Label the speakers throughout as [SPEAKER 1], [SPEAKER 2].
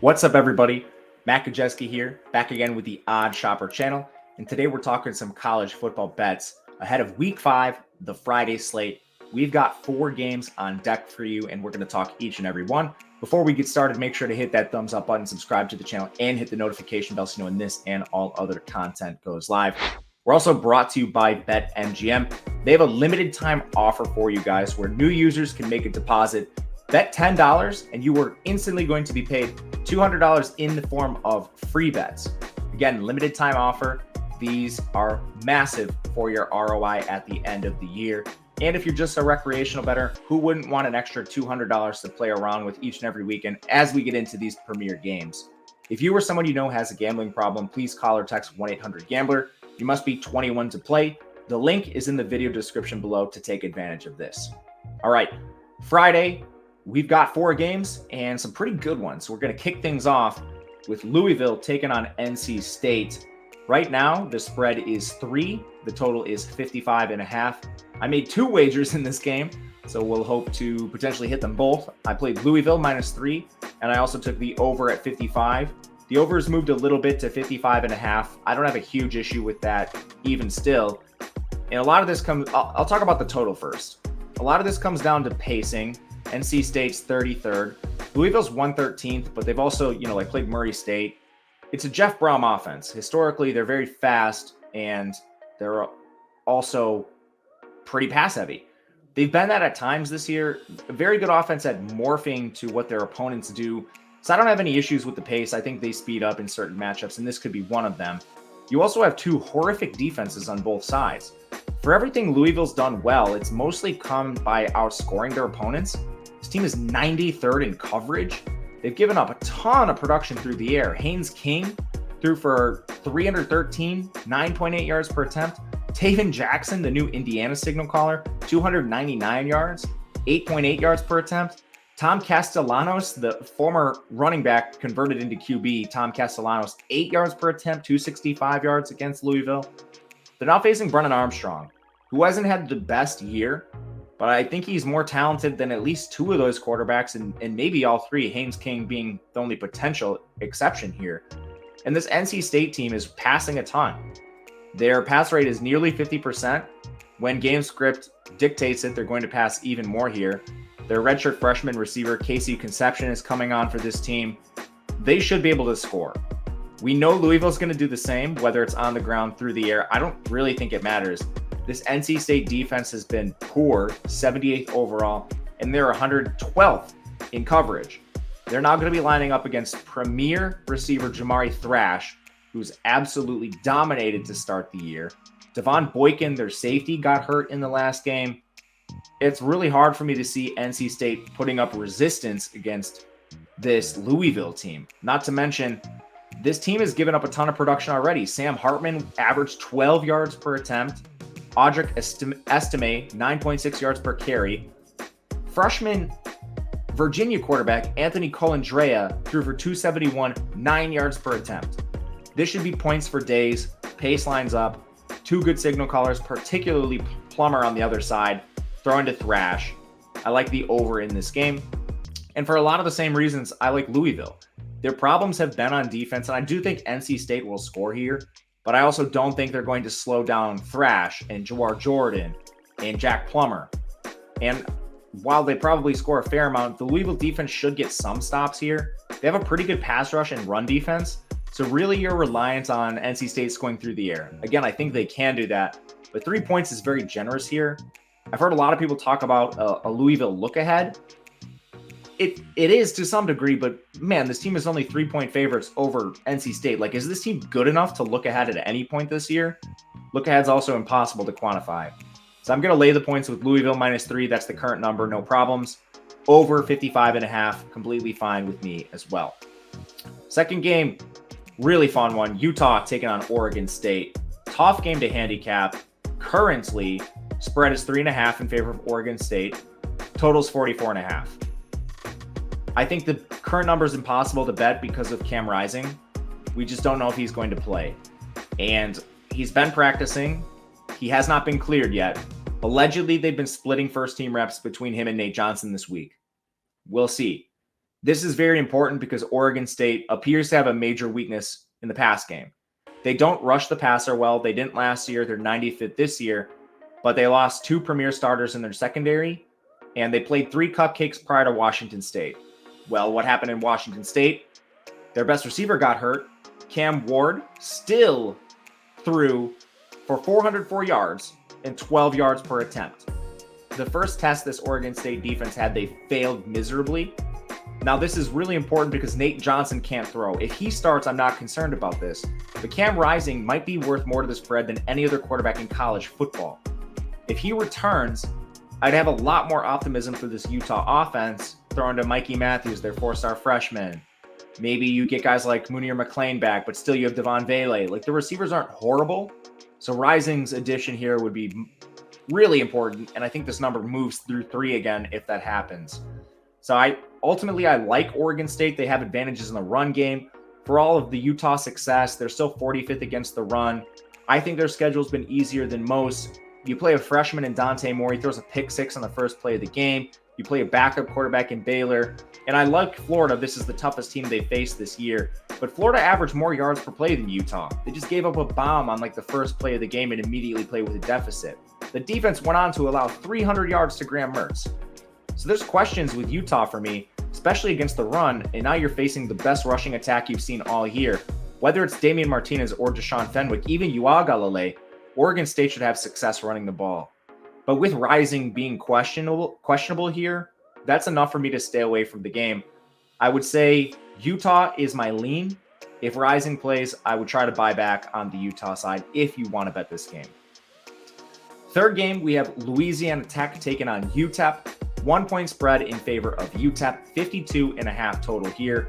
[SPEAKER 1] What's up, everybody? Matt Gajewski here, back again with the Odd Shopper channel. And today we're talking some college football bets ahead of Week 5, the Friday slate. We've got 4 games on deck for you, and we're going to talk each and every one. Before we get started, make sure to hit that thumbs up button, subscribe to the channel, and hit the notification bell so you know when this and all other content goes live. We're also brought to you by BetMGM. They have a limited time offer for you guys where new users can make a deposit. Bet $10 and you are instantly going to be paid $200 in the form of free bets. Again, limited time offer. These are massive for your ROI at the end of the year. And if you're just a recreational bettor, who wouldn't want an extra $200 to play around with each and every weekend as we get into these premier games? If you or someone you know has a gambling problem, please call or text 1-800-GAMBLER. You must be 21 to play. The link is in the video description below to take advantage of this. All right, Friday, we've got 4 games and some pretty good ones. We're going to kick things off with Louisville taking on NC State. Right now, the spread is 3. The total is 55.5. I made 2 wagers in this game, so we'll hope to potentially hit them both. I played Louisville -3, and I also took the over at 55. The over has moved a little bit to 55.5. I don't have a huge issue with that even still. And a lot of this comes, I'll talk about the total first. A lot of this comes down to pacing. NC State's 33rd. Louisville's 113th, but they've also, played Murray State. It's a Jeff Brom offense. Historically, they're very fast, and they're also pretty pass heavy. They've been that at times this year. A very good offense at morphing to what their opponents do. So I don't have any issues with the pace. I think they speed up in certain matchups, and this could be one of them. You also have 2 horrific defenses on both sides. For everything Louisville's done well, it's mostly come by outscoring their opponents. This team is 93rd in coverage. They've given up a ton of production through the air. Haynes King threw for 313, 9.8 yards per attempt. Taven Jackson, the new Indiana signal caller, 299 yards, 8.8 yards per attempt. Tom Castellanos, the former running back converted into QB, Tom Castellanos, 8 yards per attempt, 265 yards against Louisville. They're now facing Brennan Armstrong, who hasn't had the best year, but I think he's more talented than at least 2 of those quarterbacks, and maybe all 3, Haynes King being the only potential exception here. And this NC State team is passing a ton. Their pass rate is nearly 50%. When game script dictates it, they're going to pass even more here. Their redshirt freshman receiver, Casey Conception, is coming on for this team. They should be able to score. We know Louisville's going to do the same, whether it's on the ground, through the air. I don't really think it matters. This NC State defense has been poor, 78th overall, and they're 112th in coverage. They're now going to be lining up against premier receiver Jamari Thrash, who's absolutely dominated to start the year. Devon Boykin, their safety, got hurt in the last game. It's really hard for me to see NC State putting up resistance against this Louisville team. Not to mention, this team has given up a ton of production already. Sam Hartman averaged 12 yards per attempt. Audric Estime, 9.6 yards per carry. Freshman Virginia quarterback Anthony Colandrea threw for 271, 9 yards per attempt. This should be points for days. Pace lines up. 2 good signal callers, particularly Plummer on the other side, throwing to Thrash. I like the over in this game. And for a lot of the same reasons, I like Louisville. Their problems have been on defense, and I do think NC State will score here, but I also don't think they're going to slow down Thrash and Jawar Jordan and Jack Plummer. And while they probably score a fair amount, the Louisville defense should get some stops here. They have a pretty good pass rush and run defense, so really you're reliant on NC State going through the air. Again, I think they can do that, but 3 points is very generous here. I've heard a lot of people talk about a Louisville look ahead. It is to some degree, but man, this team is only 3-point favorites over NC State. Like, is this team good enough to look ahead at any point this year? Look ahead's also impossible to quantify. So I'm going to lay the points with Louisville -3. That's the current number, no problems. Over 55.5, completely fine with me as well. Second game, really fun one. Utah taking on Oregon State. Tough game to handicap. Currently, spread is 3.5 in favor of Oregon State. Total's 44.5. I think the current number is impossible to bet because of Cam Rising. We just don't know if he's going to play. And he's been practicing. He has not been cleared yet. Allegedly, they've been splitting first-team reps between him and Nate Johnson this week. We'll see. This is very important because Oregon State appears to have a major weakness in the pass game. They don't rush the passer well. They didn't last year. They're 95th this year, but they lost 2 premier starters in their secondary, and they played 3 cupcakes prior to Washington State. Well, what happened in Washington State? Their best receiver got hurt. Cam Ward still threw for 404 yards and 12 yards per attempt. The first test this Oregon State defense had, they failed miserably. Now, this is really important because Nate Johnson can't throw. If he starts, I'm not concerned about this. But Cam Rising might be worth more to the spread than any other quarterback in college football. If he returns, I'd have a lot more optimism for this Utah offense, throwing to Mikey Matthews, their 4-star freshman. Maybe you get guys like Munir McClain back, but still you have Devon Vele. Like, the receivers aren't horrible. So Rising's addition here would be really important, and I think this number moves through 3 again if that happens. So I like Oregon State. They have advantages in the run game. For all of the Utah success, they're still 45th against the run. I think their schedule's been easier than most. You play a freshman in Dante Moore. He throws a pick 6 on the first play of the game. You play a backup quarterback in Baylor. And I like Florida. This is the toughest team they faced this year. But Florida averaged more yards per play than Utah. They just gave up a bomb on like the first play of the game and immediately played with a deficit. The defense went on to allow 300 yards to Graham Mertz. So there's questions with Utah for me, especially against the run, and now you're facing the best rushing attack you've seen all year. Whether it's Damian Martinez or Deshaun Fenwick, even Uiagalelei, Oregon State should have success running the ball. But with Rising being questionable here, that's enough for me to stay away from the game. I would say Utah is my lean. If Rising plays, I would try to buy back on the Utah side if you want to bet this game. Third game, we have Louisiana Tech taking on UTEP. 1-point spread in favor of UTEP, 52.5 total here.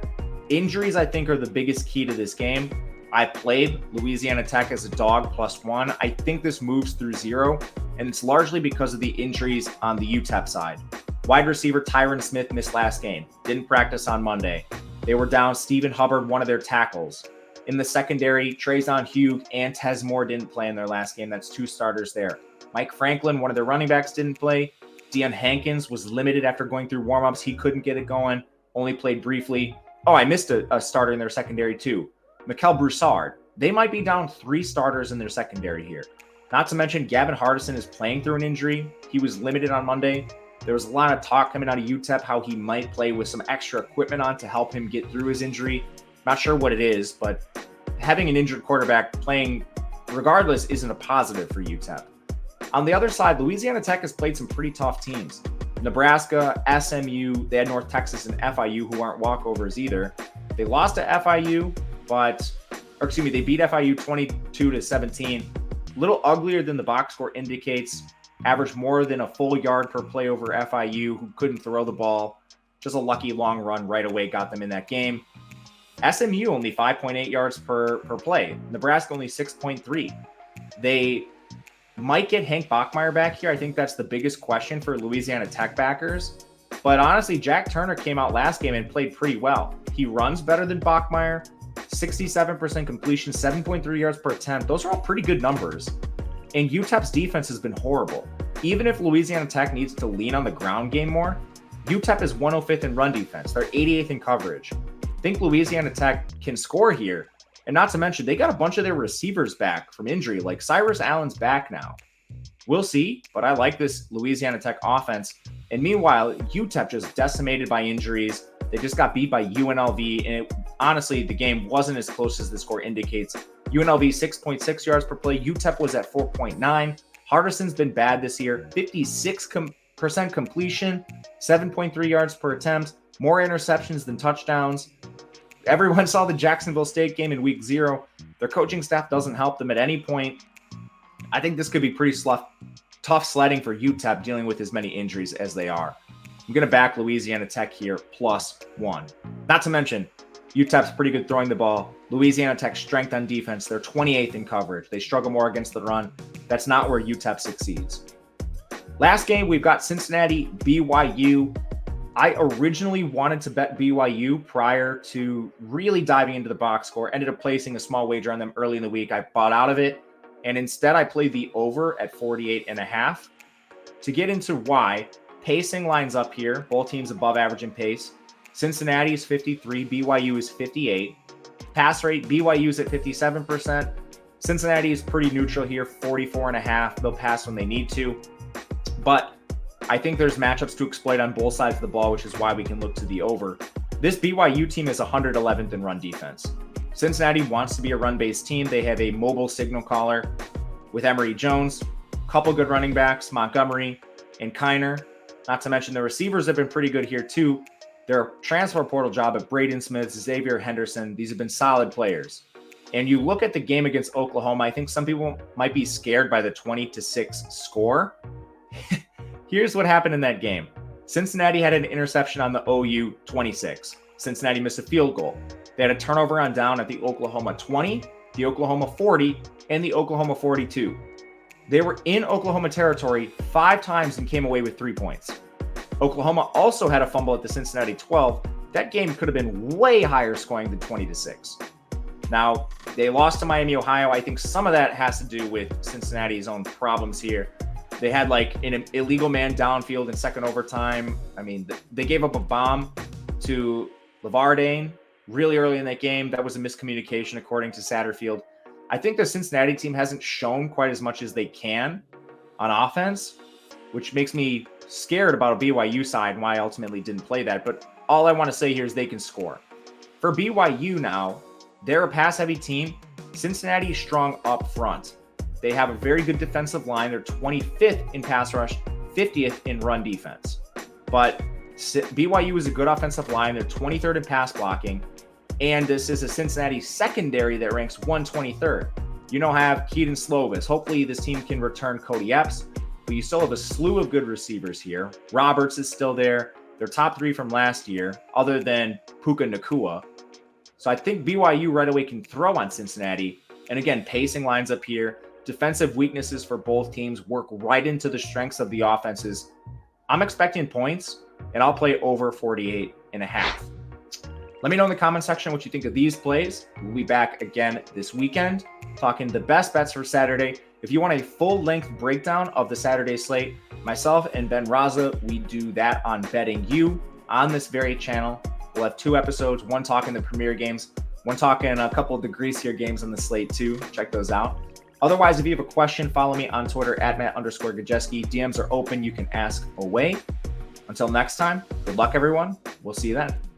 [SPEAKER 1] Injuries, I think, are the biggest key to this game. I played Louisiana Tech as a dog +1. I think this moves through 0, and it's largely because of the injuries on the UTEP side. Wide receiver Tyron Smith missed last game, didn't practice on Monday. They were down Stephen Hubbard, one of their tackles. In the secondary, Trezon Hugh and Tez Moore didn't play in their last game. That's 2 starters there. Mike Franklin, one of their running backs, didn't play. Deion Hankins was limited after going through warmups. He couldn't get it going, only played briefly. Oh, I missed a starter in their secondary too. Mikel Broussard. They might be down 3 starters in their secondary here. Not to mention Gavin Hardison is playing through an injury. He was limited on Monday. There was a lot of talk coming out of UTEP how he might play with some extra equipment on to help him get through his injury. Not sure what it is, but having an injured quarterback playing regardless isn't a positive for UTEP. On the other side, Louisiana Tech has played some pretty tough teams. Nebraska, SMU, they had North Texas and FIU, who aren't walkovers either. They lost to FIU, they beat FIU 22-17. A little uglier than the box score indicates. Averaged more than a full yard per play over FIU, who couldn't throw the ball. Just a lucky long run right away got them in that game. SMU only 5.8 yards per play. Nebraska only 6.3. They might get Hank Bachmeier back here. I think that's the biggest question for Louisiana Tech backers. But honestly, Jack Turner came out last game and played pretty well. He runs better than Bachmeier, 67% completion, 7.3 yards per attempt. Those are all pretty good numbers. And UTEP's defense has been horrible. Even if Louisiana Tech needs to lean on the ground game more, UTEP is 105th in run defense. They're 88th in coverage. I think Louisiana Tech can score here. And not to mention, they got a bunch of their receivers back from injury, like Cyrus Allen's back now. We'll see, but I like this Louisiana Tech offense. And meanwhile, UTEP just decimated by injuries. They just got beat by UNLV, and honestly, the game wasn't as close as the score indicates. UNLV 6.6 yards per play. UTEP was at 4.9. Hardison's been bad this year. 56% completion, 7.3 yards per attempt. More interceptions than touchdowns. Everyone saw the Jacksonville State game in week 0. Their coaching staff doesn't help them at any point. I think this could be pretty tough sledding for UTEP dealing with as many injuries as they are. I'm going to back Louisiana Tech here +1. Not to mention, UTEP's pretty good throwing the ball. Louisiana Tech's strength on defense, they're 28th in coverage. They struggle more against the run. That's not where UTEP succeeds. Last game, we've got Cincinnati, BYU. I originally wanted to bet BYU prior to really diving into the box score. Ended up placing a small wager on them early in the week. I bought out of it, and instead I played the over at 48.5. To get into why, pacing lines up here. Both teams above average in pace. Cincinnati is 53, BYU is 58. Pass rate, BYU is at 57%. Cincinnati is pretty neutral here, 44.5. They'll pass when they need to. But I think there's matchups to exploit on both sides of the ball, which is why we can look to the over. This BYU team is 111th in run defense. Cincinnati wants to be a run-based team. They have a mobile signal caller with Emory Jones, a couple good running backs, Montgomery and Kiner. Not to mention the receivers have been pretty good here too. Their transfer portal job at Braden Smith, Xavier Henderson, these have been solid players. And you look at the game against Oklahoma, I think some people might be scared by the 20-6 score. Here's what happened in that game. Cincinnati had an interception on the OU 26. Cincinnati missed a field goal. They had a turnover on down at the Oklahoma 20, the Oklahoma 40, and the Oklahoma 42. They were in Oklahoma territory 5 times and came away with 3 points. Oklahoma also had a fumble at the Cincinnati 12. That game could have been way higher scoring than 20-6. Now, they lost to Miami, Ohio. I think some of that has to do with Cincinnati's own problems here. They had like an illegal man downfield in second overtime. I mean, they gave up a bomb to Lavardane really early in that game. That was a miscommunication, according to Satterfield. I think the Cincinnati team hasn't shown quite as much as they can on offense, which makes me scared about a BYU side and why I ultimately didn't play that. But all I want to say here is they can score. For BYU now, they're a pass-heavy team. Cincinnati is strong up front. They have a very good defensive line. They're 25th in pass rush, 50th in run defense. But BYU is a good offensive line. They're 23rd in pass blocking. And this is a Cincinnati secondary that ranks 123rd. You now have Keaton Slovis. Hopefully this team can return Cody Epps. But you still have a slew of good receivers here. Roberts is still there. They're top 3 from last year, other than Puka Nacua. So I think BYU right away can throw on Cincinnati. And again, pacing lines up here. Defensive weaknesses for both teams work right into the strengths of the offenses. I'm expecting points, and I'll play over 48.5. Let me know in the comment section what you think of these plays. We'll be back again this weekend, talking the best bets for Saturday. If you want a full-length breakdown of the Saturday slate, myself and Ben Raza, we do that on Betting You on this very channel. We'll have 2 episodes, one talking the premier games, one talking a couple of the greasier games on the slate too. Check those out. Otherwise, if you have a question, follow me on Twitter at Matt_Gajewski. DMs are open. You can ask away. Until next time, good luck, everyone. We'll see you then.